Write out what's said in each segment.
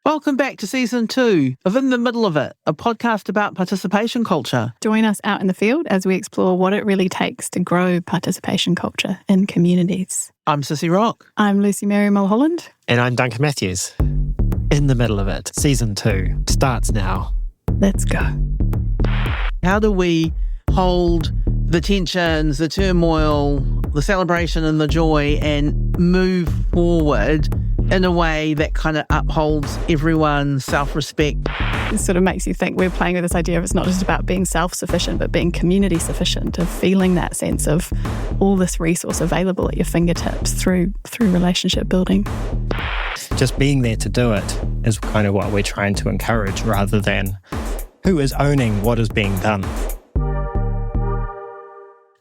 Welcome back to Season 2 of In the Middle of It, a podcast about participation culture. Join us out in the field as we explore what it really takes to grow participation culture in communities. I'm Cissy Rock. I'm Lucy-Mary Mulholland. And I'm Duncan Matthews. In the Middle of It, Season 2 starts now. Let's go. How do we hold the tensions, the turmoil, the celebration and the joy and move forward in a way that kind of upholds everyone's self-respect? It sort of makes you think we're playing with this idea of it's not just about being self-sufficient, but being community-sufficient, of feeling that sense of all this resource available at your fingertips through relationship building. Just being there to do it is kind of what we're trying to encourage, rather than who is owning what is being done.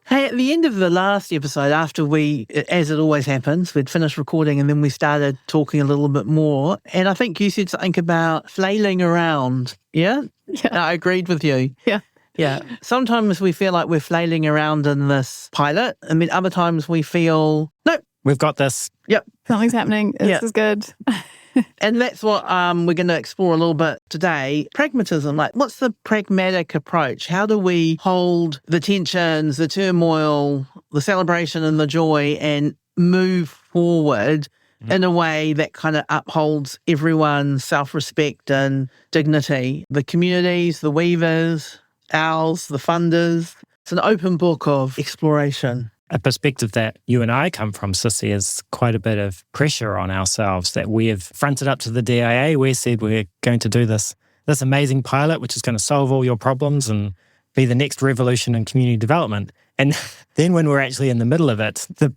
Hey, at the end of the last episode, after we, as it always happens, we'd finished recording and then we started talking a little bit more. And I think you said something about flailing around. Yeah? Yeah. I agreed with you. Yeah. Yeah. Sometimes we feel like we're flailing around in this pilot. And then other times we feel, nope. We've got this. Yep. Something's happening. This is good. And that's what we're going to explore a little bit today. Pragmatism, like what's the pragmatic approach? How do we hold the tensions, the turmoil, the celebration and the joy and move forward in a way that kind of upholds everyone's self-respect and dignity? The communities, the weavers, ours, the funders. It's an open book of exploration. A perspective that you and I come from, Cissy, is quite a bit of pressure on ourselves that we have fronted up to the DIA. We said we're going to do this amazing pilot, which is going to solve all your problems and be the next revolution in community development. And then when we're actually in the middle of it, the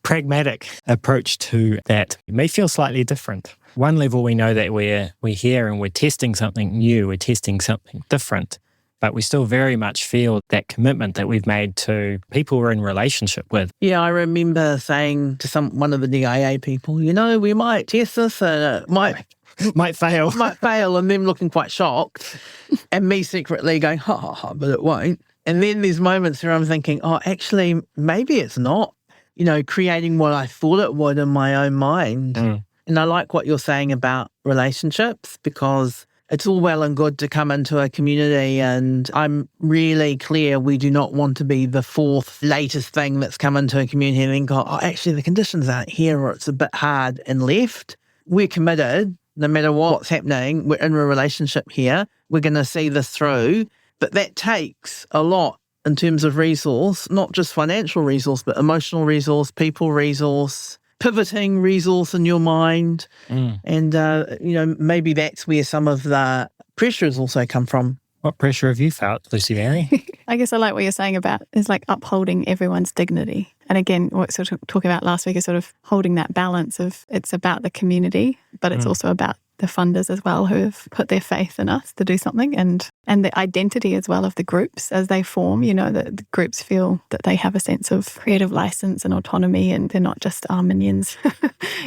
pragmatic approach to that may feel slightly different. One level, we know that we're here and we're testing something new, we're testing something different. But we still very much feel that commitment that we've made to people we're in relationship with. Yeah, I remember saying to one of the DIA people, we might test this and it might fail. Might fail, and them looking quite shocked. And me secretly going, ha, ha, ha, but it won't. And then there's moments where I'm thinking, oh, actually, maybe it's not, creating what I thought it would in my own mind. Mm. And I like what you're saying about relationships, because it's all well and good to come into a community, and I'm really clear we do not want to be the fourth latest thing that's come into a community and then go, oh, actually the conditions aren't here or it's a bit hard and left. We're committed, no matter what's happening. We're in a relationship here. We're going to see this through. But that takes a lot in terms of resource, not just financial resource, but emotional resource, people resource, pivoting resource in your mind. And, maybe that's where some of the pressures also come from. What pressure have you felt, Lucy-Mary? I guess I like what you're saying about is like upholding everyone's dignity. And again, what sort of talking about last week is sort of holding that balance of it's about the community, but it's also about the funders as well who have put their faith in us to do something, and the identity as well of the groups as they form, that the groups feel that they have a sense of creative license and autonomy, and they're not just our minions.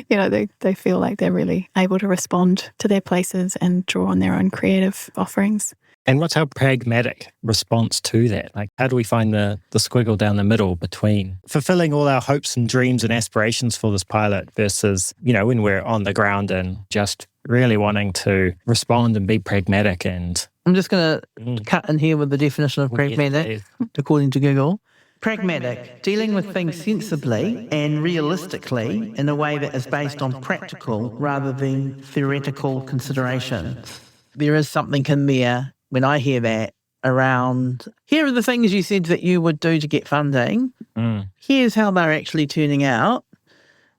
They feel like they're really able to respond to their places and draw on their own creative offerings. And what's our pragmatic response to that? Like, how do we find the squiggle down the middle between fulfilling all our hopes and dreams and aspirations for this pilot versus, when we're on the ground and just really wanting to respond and be pragmatic? And I'm just going to cut in here with the definition of pragmatic, according to Google. Pragmatic, dealing with things sensibly and realistically in a way that is based on practical rather than theoretical considerations. There is something in there when I hear that around, here are the things you said that you would do to get funding. Here's how they're actually turning out.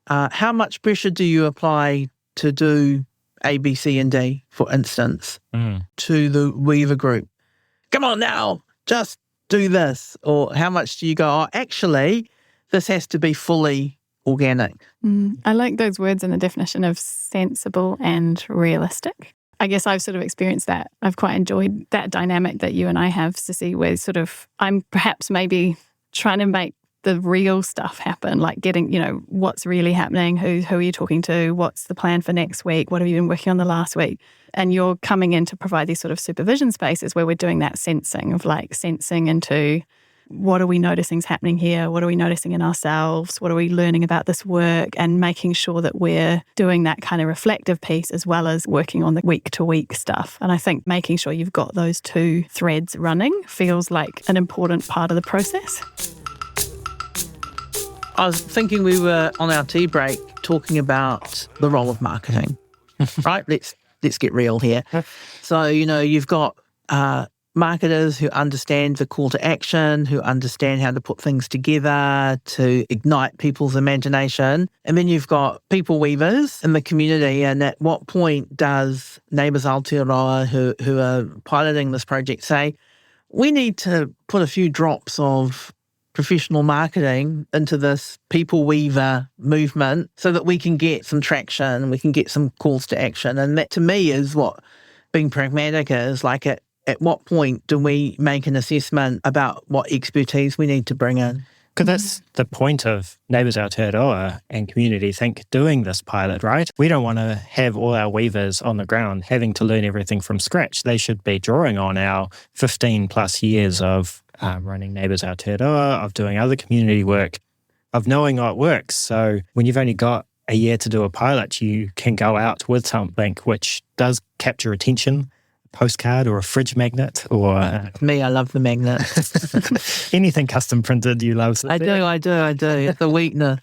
How much pressure do you apply to do A, B, C, and D, for instance, to the Weaver group? Come on now, just do this. Or how much do you go, oh, actually, this has to be fully organic? I like those words in the definition of sensible and realistic. I guess I've sort of experienced that. I've quite enjoyed that dynamic that you and I have, Cissy, where sort of I'm perhaps maybe trying to make the real stuff happen, like getting, what's really happening, who are you talking to, what's the plan for next week, what have you been working on the last week? And you're coming in to provide these sort of supervision spaces where we're doing that sensing into what are we noticing is happening here? What are we noticing in ourselves? What are we learning about this work? And making sure that we're doing that kind of reflective piece as well as working on the week-to-week stuff. And I think making sure you've got those two threads running feels like an important part of the process. I was thinking we were on our tea break talking about the role of marketing, right? Let's get real here. So, you've got marketers who understand the call to action, who understand how to put things together to ignite people's imagination. And then you've got people weavers in the community. And at what point does Neighbours Aotearoa who are piloting this project say, we need to put a few drops of professional marketing into this people weaver movement so that we can get some traction, we can get some calls to action. And that to me is what being pragmatic is. Like at what point do we make an assessment about what expertise we need to bring in? Because that's the point of Neighbours Aotearoa and Community Think doing this pilot, right? We don't want to have all our weavers on the ground having to learn everything from scratch. They should be drawing on our 15 plus years of running Neighbours Aotearoa, of doing other community work, of knowing what works. So when you've only got a year to do a pilot, you can go out with something which does capture attention, a postcard or a fridge magnet or... Me, I love the magnet. Anything custom printed you love. I do. It's a weakness.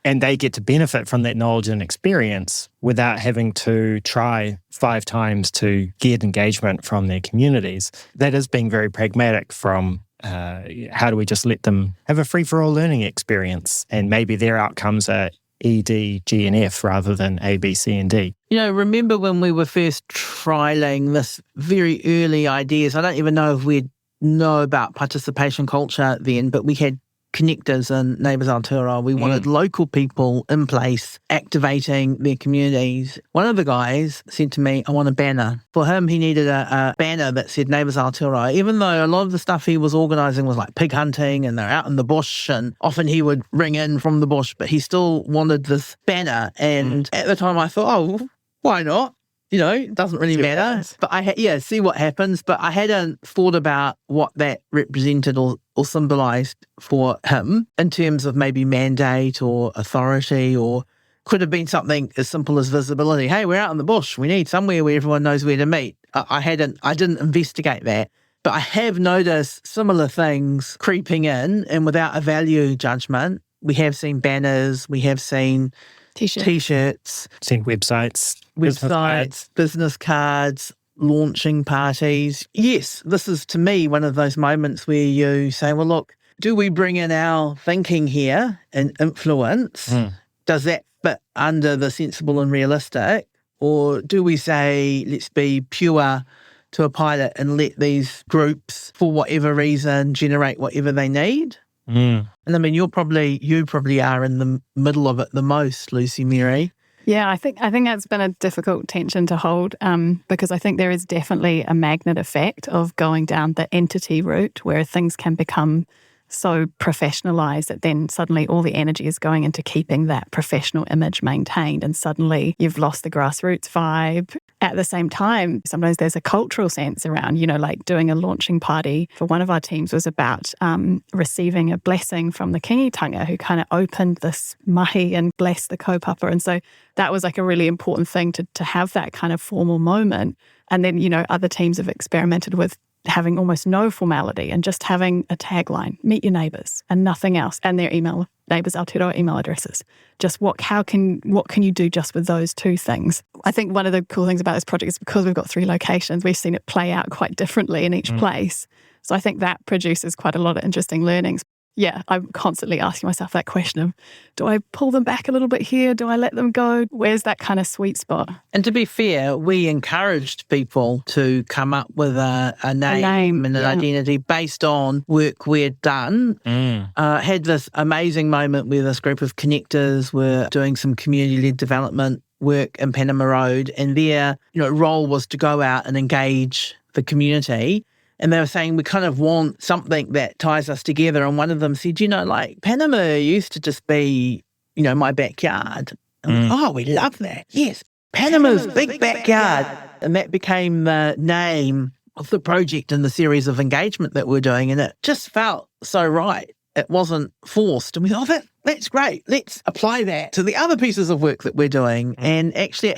And they get to benefit from that knowledge and experience without having to try 5 times to get engagement from their communities. That is being very pragmatic from how do we just let them have a free-for-all learning experience, and maybe their outcomes are E, D, G, and F rather than A, B, C, and D. Remember when we were first trialling this very early ideas? I don't even know if we'd know about participation culture then, but we had connectors in Neighbours Aotearoa. We wanted local people in place activating their communities. One of the guys said to me, I want a banner. For him, he needed a banner that said Neighbours Aotearoa, even though a lot of the stuff he was organising was like pig hunting and they're out in the bush and often he would ring in from the bush, but he still wanted this banner. And at the time I thought, why not? It doesn't really matter. But see what happens. But I hadn't thought about what that represented or symbolised for him in terms of maybe mandate or authority, or could have been something as simple as visibility. Hey, we're out in the bush. We need somewhere where everyone knows where to meet. I didn't investigate that. But I have noticed similar things creeping in, and without a value judgment. We have seen banners. We have seen T-shirts. Seen websites, business cards, launching parties. Yes, this is to me one of those moments where you say, well, look, do we bring in our thinking here and influence? Does that fit under the sensible and realistic? Or do we say, let's be pure to a pilot and let these groups, for whatever reason, generate whatever they need? And I mean, you probably are in the middle of it the most, Lucy-Mary. Yeah, I think that's been a difficult tension to hold because I think there is definitely a magnet effect of going down the entity route where things can become so professionalized that then suddenly all the energy is going into keeping that professional image maintained, and suddenly you've lost the grassroots vibe. At the same time, sometimes there's a cultural sense around, like doing a launching party for one of our teams was about receiving a blessing from the kingitanga who kind of opened this mahi and blessed the kaupapa. And so that was like a really important thing to have that kind of formal moment. And then, other teams have experimented with having almost no formality and just having a tagline, meet your neighbours, and nothing else, and their email, Neighbours Aotearoa email addresses. Just what can you do just with those two things? I think one of the cool things about this project is because we've got 3 locations, we've seen it play out quite differently in each place. So I think that produces quite a lot of interesting learnings. Yeah, I'm constantly asking myself that question of, do I pull them back a little bit here? Do I let them go? Where's that kind of sweet spot? And to be fair, we encouraged people to come up with a name and an identity based on work we'd done. Had this amazing moment where this group of connectors were doing some community-led development work in Panama Road, and their role was to go out and engage the community. And they were saying, we kind of want something that ties us together. And one of them said, Panama used to just be, my backyard. And we love that. Yes, Panama's big backyard. And that became the name of the project and the series of engagement that we're doing, and it just felt so right. It wasn't forced. And we thought, that's great. Let's apply that to the other pieces of work that we're doing. And actually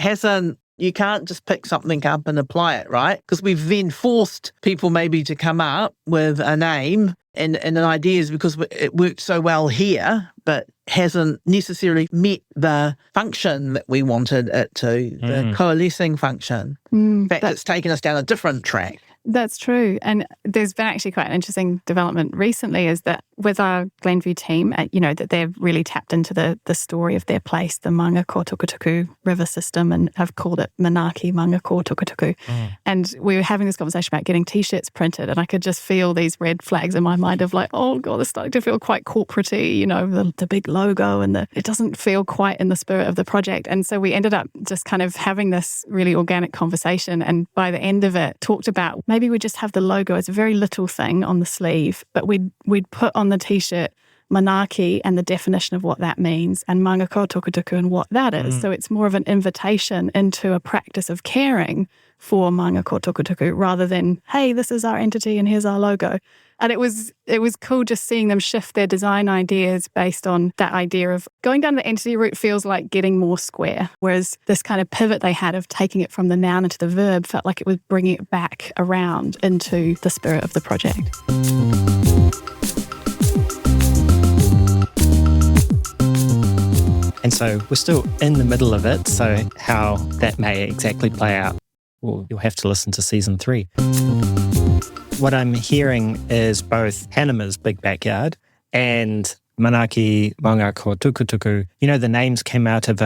you can't just pick something up and apply it, right? Because we've then forced people maybe to come up with a name and an ideas because it worked so well here, but hasn't necessarily met the function that we wanted it to, the coalescing function. In fact, it's taken us down a different track. That's true. And there's been actually quite an interesting development recently is that with our Glenview team, that they've really tapped into the story of their place, the Mangako Tukutuku river system, and have called it Manaki Mangako Tukutuku. And we were having this conversation about getting T-shirts printed, and I could just feel these red flags in my mind of like, oh God, it's starting to feel quite corporate-y, the big logo, and it doesn't feel quite in the spirit of the project. And so we ended up just kind of having this really organic conversation, and by the end of it, talked about maybe we just have the logo as a very little thing on the sleeve, but we'd put on the T-shirt Manaki and the definition of what that means, and Mangako Tukutuku and what that is. So it's more of an invitation into a practice of caring for Mangako Tukutuku rather than, hey, this is our entity and here's our logo. And it was cool just seeing them shift their design ideas based on that idea of going down the entity route feels like getting more square, whereas this kind of pivot they had of taking it from the noun into the verb felt like it was bringing it back around into the spirit of the project. And so we're still in the middle of it, so how that may exactly play out, well, you'll have to listen to season 3. What I'm hearing is both Hanama's Big Backyard and Manaki Mangako Tukutuku. The names came out of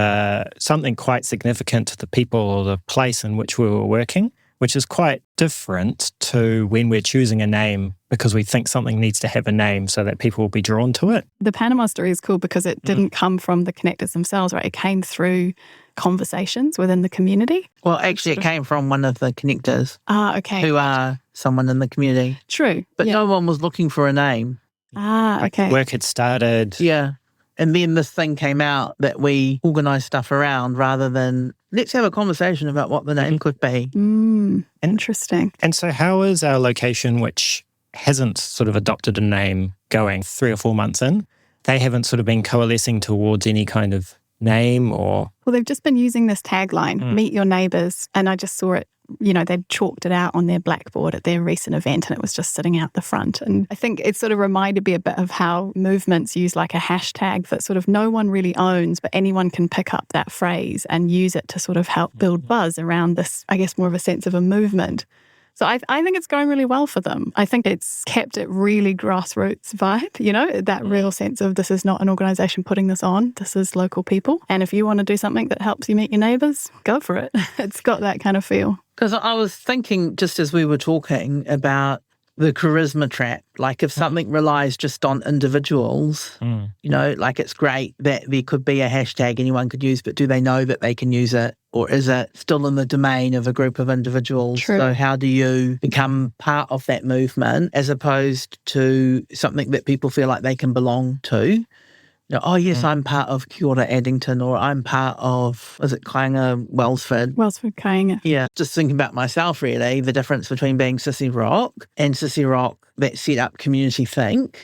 something quite significant to the people or the place in which we were working, which is quite different to when we're choosing a name because we think something needs to have a name so that people will be drawn to it. The Panama story is cool because it didn't come from the connectors themselves, right? It came through conversations within the community. Well, actually, it came from one of the connectors. Okay. Who are someone in the community. True. But no one was looking for a name. Okay. Work had started. Yeah. And then this thing came out that we organised stuff around rather than let's have a conversation about what the name could be. Interesting. And so how is our location, which hasn't sort of adopted a name, going 3 or 4 months in? They haven't sort of been coalescing towards any kind of name or... Well, they've just been using this tagline, meet your neighbours. And I just saw it, they'd chalked it out on their blackboard at their recent event and it was just sitting out the front. And I think it sort of reminded me a bit of how movements use like a hashtag that sort of no one really owns, but anyone can pick up that phrase and use it to sort of help build buzz around this, I guess, more of a sense of a movement. So I think it's going really well for them. I think it's kept it really grassroots vibe, that real sense of this is not an organisation putting this on, this is local people. And if you want to do something that helps you meet your neighbours, go for it. It's got that kind of feel. Because I was thinking, just as we were talking, about the charisma trap. Like if something relies just on individuals, like it's great that there could be a hashtag anyone could use, but do they know that they can use it? Or is it still in the domain of a group of individuals? True. So how do you become part of that movement as opposed to something that people feel like they can belong to? Oh, yes, I'm part of Kia ora Addington, or I'm part of, is it Kainga Wellsford? Wellsford Kainga. Yeah, just thinking about myself, really, the difference between being Cissy Rock and Cissy Rock that set up Community Think.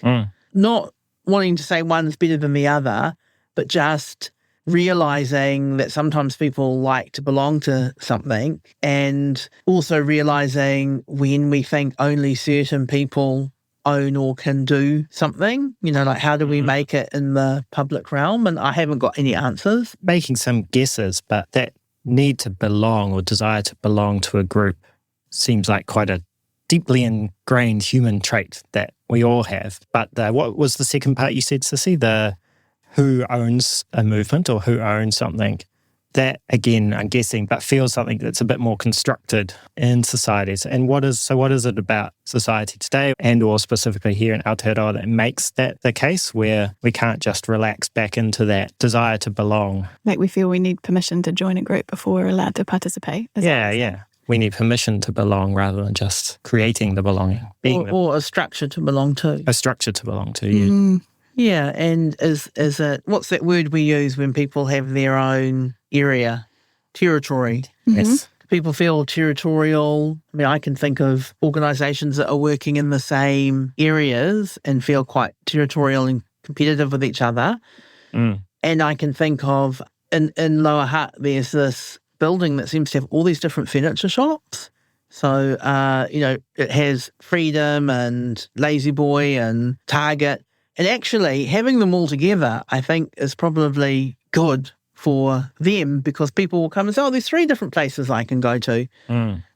Not wanting to say one's better than the other, but just realising that sometimes people like to belong to something, and also realising when we think only certain people own or can do something, like how do we make it in the public realm? And I haven't got any answers. Making some guesses, but that need to belong or desire to belong to a group seems like quite a deeply ingrained human trait that we all have. But what was the second part you said, Cissy? The who owns a movement or who owns something. That, again, I'm guessing, but feels something that's a bit more constructed in societies. And what is it about society today and or specifically here in Aotearoa that makes that the case where we can't just relax back into that desire to belong? Like we feel we need permission to join a group before we're allowed to participate. Yeah. We need permission to belong rather than just creating the belonging. Or a structure to belong to. A structure to belong to, yeah. Yeah, and is it, what's that word we use when people have their own area, territory? Yes. People feel territorial. I mean, I can think of organisations that are working in the same areas and feel quite territorial and competitive with each other. And I can think of, in Lower Hutt, there's this building that seems to have all these different furniture shops. So, it has Freedom and Lazy Boy and Target. And actually, having them all together, I think, is probably good for them, because people will come and say, oh, there's 3 different places I can go to,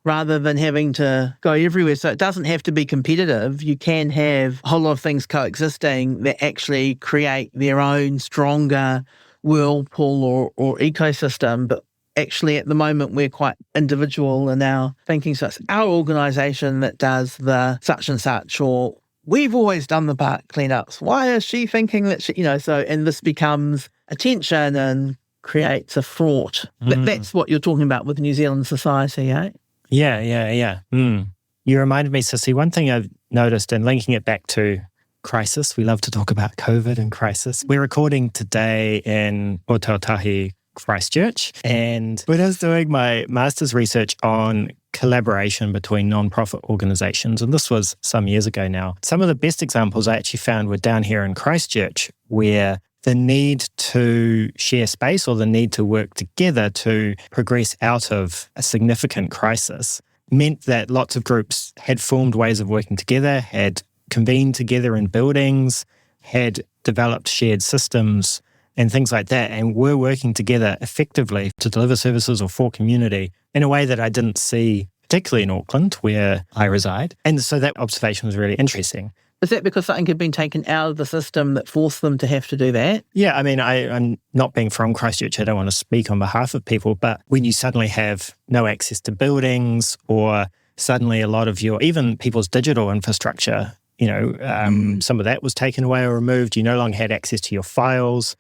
rather than having to go everywhere. So it doesn't have to be competitive. You can have a whole lot of things coexisting that actually create their own stronger whirlpool or ecosystem. But actually, at the moment, we're quite individual in our thinking. So it's our organisation that does the such and such, or we've always done the park cleanups. Why is she thinking that she, and this becomes a tension and creates a fraught. That's what you're talking about with New Zealand society, eh? Yeah. You reminded me, Cissy, one thing I've noticed, and linking it back to crisis, we love to talk about COVID and crisis. We're recording today in Otautahi, Christchurch, and when I was doing my master's research on collaboration between non-profit organisations, and this was some years ago now, some of the best examples I actually found were down here in Christchurch, where the need to share space or the need to work together to progress out of a significant crisis meant that lots of groups had formed ways of working together, had convened together in buildings, had developed shared systems and things like that, and were working together effectively to deliver services or for community in a way that I didn't see, particularly in Auckland, where I reside. And so that observation was really interesting. Is that because something had been taken out of the system that forced them to have to do that? Yeah, I mean, I'm not being from Christchurch, I don't want to speak on behalf of people, but when you suddenly have no access to buildings, or suddenly a lot of even people's digital infrastructure, some of that was taken away or removed, you no longer had access to your files.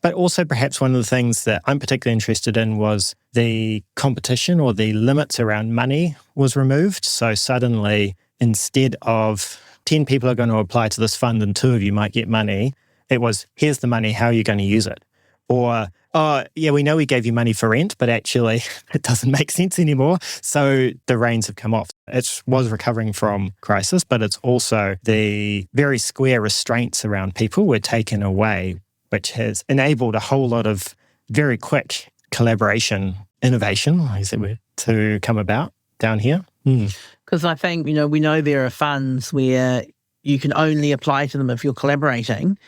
But also perhaps one of the things that I'm particularly interested in was the competition or the limits around money was removed. So suddenly, instead of 10 people are going to apply to this fund and 2 of you might get money, it was, here's the money, how are you going to use it? Or, oh, yeah, we know we gave you money for rent, but actually it doesn't make sense anymore. So the reins have come off. It was recovering from crisis, but it's also the very square restraints around people were taken away, which has enabled a whole lot of very quick collaboration, innovation, I said, to come about down here. Because I think, we know there are funds where you can only apply to them if you're collaborating,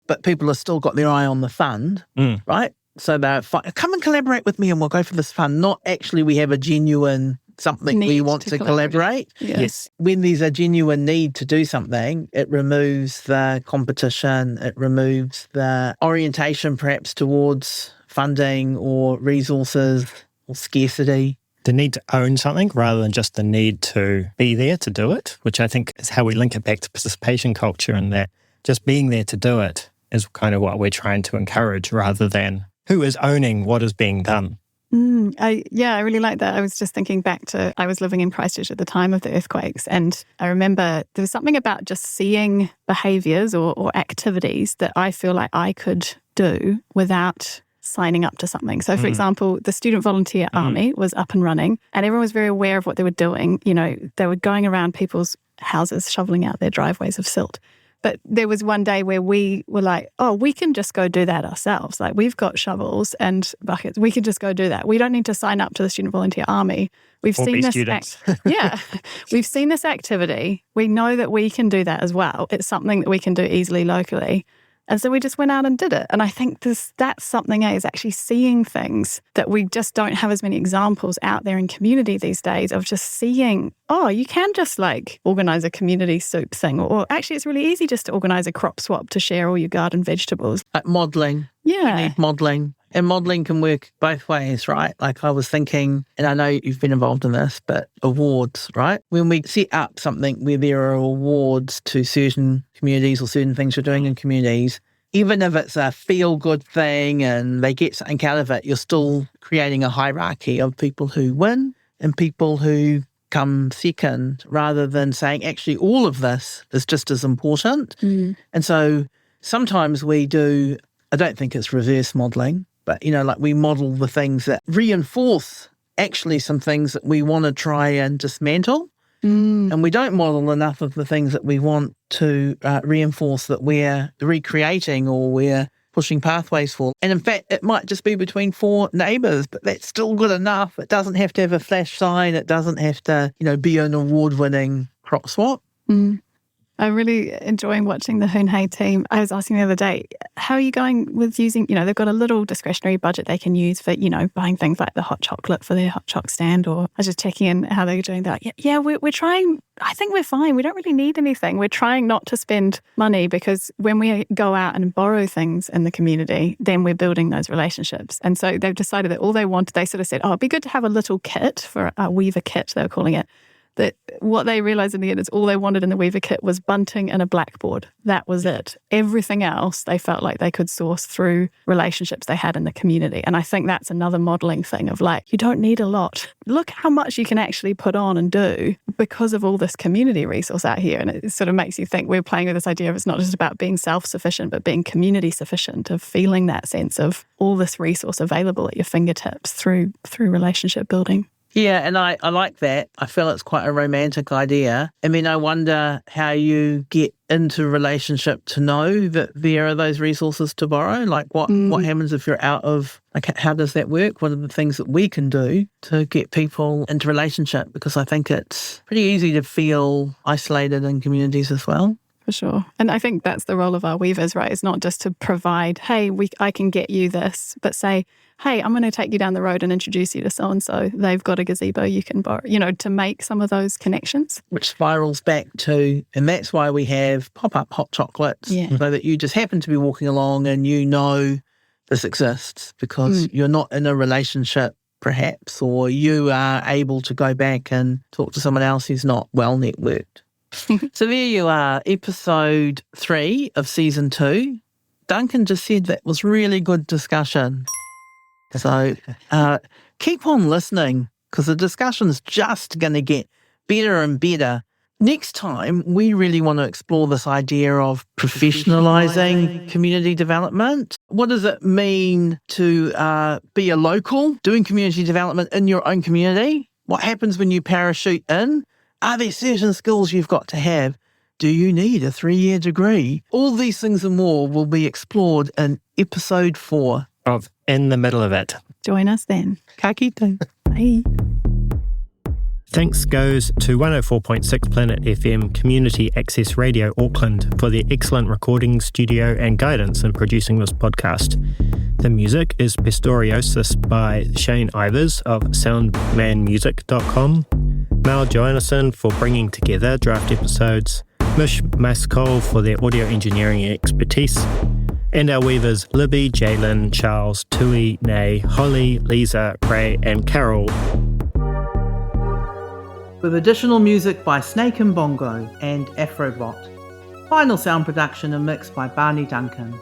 but people have still got their eye on the fund, right? So they're come and collaborate with me and we'll go for this fund. Not actually we have a genuine something we want to collaborate. Yes. When there's a genuine need to do something, it removes the competition, it removes the orientation perhaps towards funding or resources or scarcity. The need to own something rather than just the need to be there to do it, which I think is how we link it back to participation culture, and that just being there to do it is kind of what we're trying to encourage rather than who is owning what is being done. I really like that. I was just thinking back to, I was living in Christchurch at the time of the earthquakes, and I remember there was something about just seeing behaviours or activities that I feel like I could do without signing up to something. So, for example, the student volunteer army was up and running, and everyone was very aware of what they were doing. They were going around people's houses, shoveling out their driveways of silt. But there was one day where we were like, oh, we can just go do that ourselves. Like, we've got shovels and buckets. We can just go do that. We don't need to sign up to the student volunteer army. We've seen this we've seen this activity. We know that we can do that as well. It's something that we can do easily locally. And so we just went out and did it. And I think that's something, is actually seeing things that we just don't have as many examples out there in community these days of just seeing, oh, you can just organise a community soup thing. Or actually, it's really easy just to organise a crop swap to share all your garden vegetables. Like modelling. Yeah. You need modelling. And modelling can work both ways, right? Like I was thinking, and I know you've been involved in this, but awards, right? When we set up something where there are awards to certain communities or certain things you're doing in communities, even if it's a feel-good thing and they get something out of it, you're still creating a hierarchy of people who win and people who come second, rather than saying, actually, all of this is just as important. And so sometimes we do, I don't think it's reverse modelling, but, we model the things that reinforce actually some things that we want to try and dismantle. And we don't model enough of the things that we want to reinforce that we're recreating or we're pushing pathways for. And in fact, it might just be between 4 neighbours, but that's still good enough. It doesn't have to have a flash sign. It doesn't have to, be an award-winning crop swap. I'm really enjoying watching the Hoon Hay team. I was asking the other day, how are you going with using, they've got a little discretionary budget they can use for, buying things like the hot chocolate for their hot choc stand, or I was just checking in how they're doing that. Yeah, we're trying. I think we're fine. We don't really need anything. We're trying not to spend money, because when we go out and borrow things in the community, then we're building those relationships. And so they've decided that all they wanted, they sort of said, it'd be good to have a little kit for a Weaver kit, they were calling it. That what they realised in the end is all they wanted in the Weaver kit was bunting and a blackboard. That was it. Everything else they felt like they could source through relationships they had in the community. And I think that's another modelling thing of you don't need a lot. Look how much you can actually put on and do because of all this community resource out here. And it sort of makes you think we're playing with this idea of it's not just about being self-sufficient, but being community-sufficient, of feeling that sense of all this resource available at your fingertips through relationship building. Yeah, and I like that. I feel it's quite a romantic idea. I mean, I wonder how you get into relationship to know that there are those resources to borrow. What happens if you're out of, how does that work? What are the things that we can do to get people into relationship? Because I think it's pretty easy to feel isolated in communities as well. For sure. And I think that's the role of our weavers, right? It's not just to provide, hey, I can get you this, but say, hey, I'm going to take you down the road and introduce you to so-and-so. They've got a gazebo you can borrow, to make some of those connections. Which spirals back to, and that's why we have pop-up hot chocolates, so that you just happen to be walking along and this exists because you're not in a relationship perhaps, or you are able to go back and talk to someone else who's not well networked. So there you are, episode 3 of season 2. Duncan just said that was really good discussion. So keep on listening, because the discussion's just going to get better and better. Next time, we really want to explore this idea of professionalising community development. What does it mean to be a local doing community development in your own community? What happens when you parachute in? Are there certain skills you've got to have? Do you need a 3-year degree? All these things and more will be explored in episode 4 of In the Middle of It. Join us then. Ka kite. Bye. Thanks goes to 104.6 Planet FM Community Access Radio Auckland for their excellent recording studio and guidance in producing this podcast. The music is Pistoriosis by Shane Ivers of soundmanmusic.com, Mal Joannison for bringing together draft episodes, Mish Maskol for their audio engineering expertise, and our weavers Libby, Jalen, Charles, Tui, Nay, Holly, Lisa, Ray and Carol. With additional music by Snake and Bongo and Afrobot. Final sound production and mix by Barney Duncan.